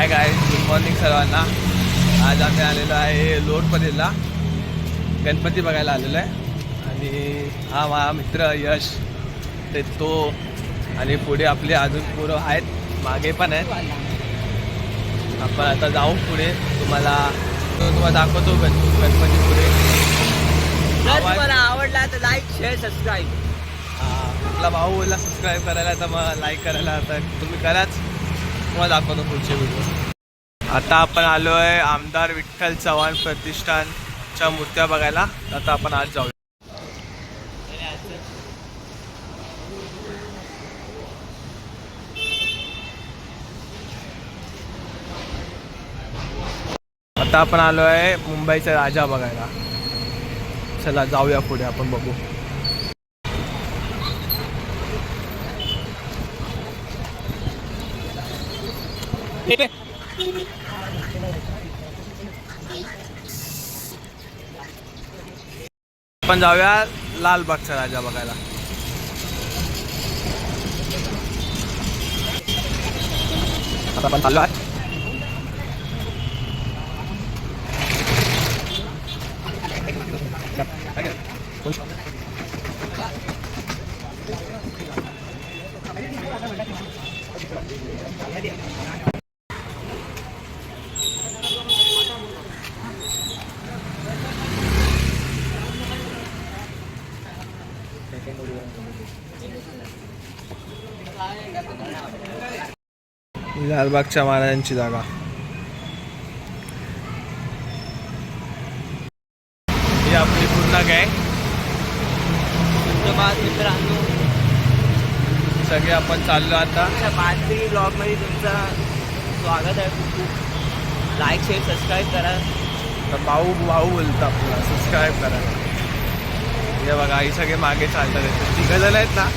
Hi guys, good morning सर्वांना. आज आम्ही आलेलो आहे लोटपल्लीला गणपती बघायला आलेलो आहे. आणि हा माझा मित्र यश, ते तो आणि पुढे आपले अजून पोरं आहेत, मागे पण आहेत. आपण आता जाऊ पुढे, तुम्हाला दाखवतो गणपती पुढे. जर तुम्हाला आवडला तर लाईक शेअर सबस्क्राईब. आपला भाऊ बोलला सबस्क्राईब करायला, तर मग लाईक करायला तर तुम्ही कराच. तुम्हाला दाखवतो पुढचे व्हिडिओ. आता आपण आलो आहे आमदार विठ्ठल चव्हाण प्रतिष्ठानच्या मूर्त्या बघायला. आता आपण आज जाऊया. आता आपण आलो आहे मुंबईचा राजा बघायला. चला जाऊया पुढे, आपण बघू. आपण जाऊया लालबागचा राजा बघायला. आता आपण चाललो आहे. लालबागच्या महाराजांची जागा. ही आपली पूर्ण गँग, मित्रांनो, सगळे आपण चाललो आता. पाचवी ब्लॉगमध्ये तुमचं स्वागत आहे. खूप खूप लाईक शेअर सबस्क्राईब करा. तर भाऊ बोलतो आपल्याला सबस्क्राईब करा. हे बघा, ही सगळे मागे चालतात. तिघं जण आहेत ना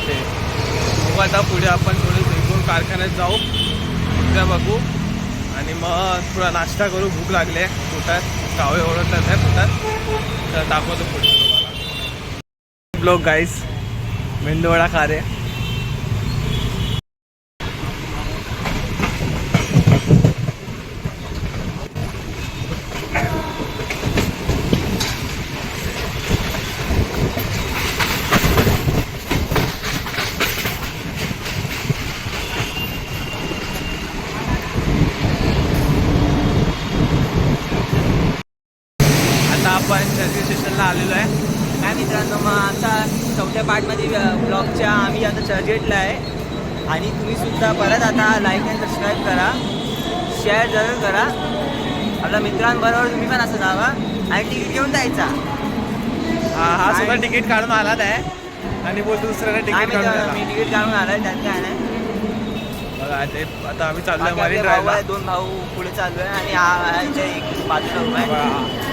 ते. बघू आता पुढे आपण थोडे एकूण कारखान्यात जाऊ, उद्या बघू आणि मग थोडा नाश्ता करू. भूक लागली आहे, पोटात कावळे ओरडतात आहे पोटात. तर दाखवतो पुढे तुम्हाला. ब्लॉग गाईस, मेंदूवडा खा रे. आपण सर्व्हिस स्टेशनला आलेलो आहे. काय मित्रांनो, मग आता चौथ्या पार्टमध्ये ब्लॉगच्या आम्ही आता चर्चगेटला आहे. आणि तुम्ही सुद्धा परत आता लाईक आणि सबस्क्राईब करा, शेअर जरूर करा. आपल्या मित्रांबरोबर तुम्ही पण असं जावा आणि तिकीट घेऊन जायचा. हा सुद्धा तिकीट काढून आलाच आहे आणि बोलतो दुसऱ्याला तिकीट काढून. मी तिकीट काढून आलोय, त्यात काय नाही. बघा ते आता आम्ही चाललो आहे मरीन ड्राईव्हला. दोन भाऊ पुढे चालू आहे आणि हा एक बाजूला उभा आहे.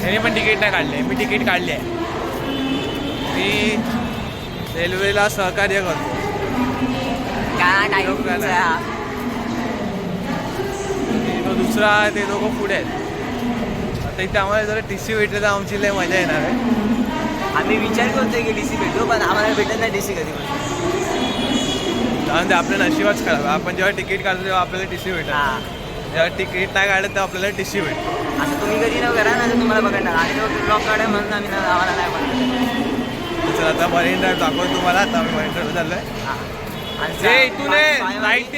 त्याने पण तिकीट नाही काढले, मी तिकीट काढले आहे. मी रेल्वेला सहकार्य करतो. तो दुसरा, ते दोघं पुढे आहेत. आता इथे आम्हाला जरा TC भेटलं तर आमची लय मजा येणार आहे. आम्ही विचार करतोय की DC भेटू, पण आम्हाला भेटत नाही DC कधी पण. त्यामुळे आपल्या नशिबाच खराब. आपण जेव्हा तिकीट काढतो तेव्हा आपल्याला TC भेटत, जेव्हा तिकीट नाही काढत तेव्हा आपल्याला TC भेटतो. असं तुम्ही कधी न करा ना, तुम्हाला बघणार. आणि ब्लॉग काढा म्हणून आम्ही आम्हाला नाही म्हणणार. चला आता मरीन ड्राईव्ह दाखवतो तुम्हाला. आता आम्ही मरीन ड्राईव्ह चाललोय. इथून राईट.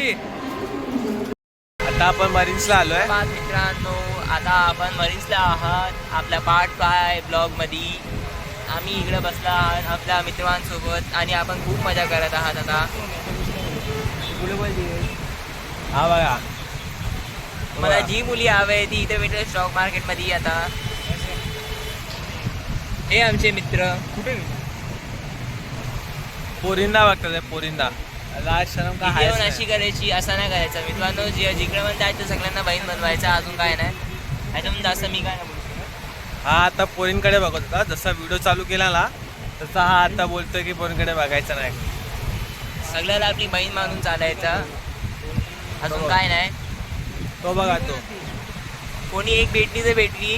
आता आपण मरीन्सला आलोय. मित्रांनो, आता आपण मरीन्सला आहात. आपल्या पार्ट 5 ब्लॉगमध्ये आम्ही इकडे बसला आहात आपल्या मित्रांसोबत आणि आपण खूप मजा करत आहात. आता हा बघा, मला जी मुली हवे ती इथे भेटेल स्टॉक मार्केटमध्ये. आता हे आमचे मित्र कुठे पोरिंदा बघतात. पोरिंदा लाज शरम का आहे अशी करायची, असं नाही करायचं मित्रांनो. जिकडे पण जायचं सगळ्यांना बहीण बनवायचं, अजून काय नाही. ह्याच्यामध्ये जास्त मी काय नाही बोलतो. हा आता पोरींकडे बघत होता. जसा व्हिडिओ चालू केला ना तसा हा आता बोलतोय की पोरींकडे बघायचं नाही. सगळ्याला आपली बहीण मानून चालायचा, अजून काय नाही. तो बघा, तो कोणी एक भेटली तर भेटली,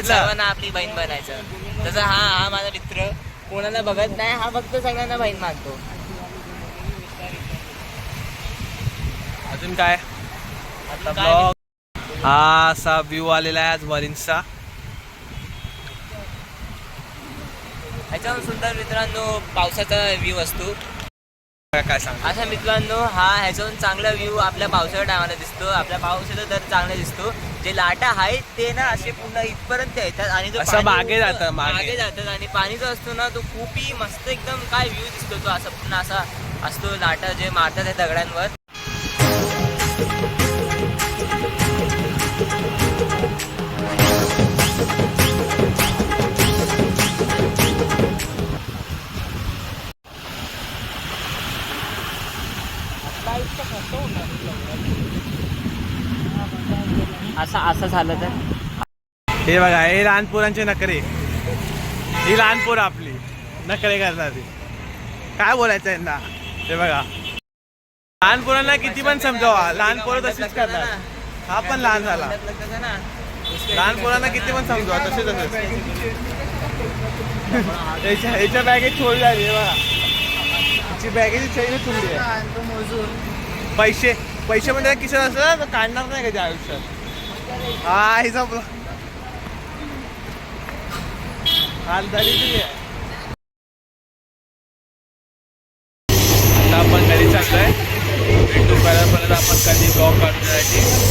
सर्वांना आपली बहीण बनायचं. तसं हा माझा मित्र कोणाला बघत नाही, हा फक्त सगळ्यांना बहीण मानतो. अजून काय अजून काय ब्लॉग हा असा व्ह्यू आलेला आहे आज मरीन्सचा. ह्याच्यावर सुंदर मित्रांनो पावसाचा व्ह्यू असतो. काय सांग अशा मित्रांनो हा ह्याच्यावरून चांगला व्ह्यू आपल्या पावसाच्या टायमाला दिसतो. आपल्या पावसाचा दर चांगला दिसतो. जे लाटा आहेत ते ना असे पूर्ण इथपर्यंत येतात आणि जो असं पाणी मागे उडतं, जातं, मागे. जातात आणि पाणी जो असतो ना तो खूपही मस्त एकदम काय व्ह्यू दिसतो. तो असा पूर्ण असा असतो. लाटा जे मारतात त्या दगडांवर. असं झालं तर हे बघा हे लहान पोरांचे नखरे. ही लहान पोरं आपली नखरे करणारी. काय बोलायचं यांना. हे बघा लहान पोरांना किती पण समजावा लहान पोरं तशीच करतात. हा पण लहान झाला. लहान पोरांना किती पण समजावा तसे याच्या बॅगेत छोड झाली आहे बघा. तिची बॅगेची चैन तुटली आहे. पैसे पैसे म्हणजे किशात असलं तर काढणार नाही का त्या आयुष्यात. हा हिचा हाल दरिद्री आहे. आता आपण घरी चाललोय. भेटू परत आपण कधी ब्लॉग काढण्यासाठी.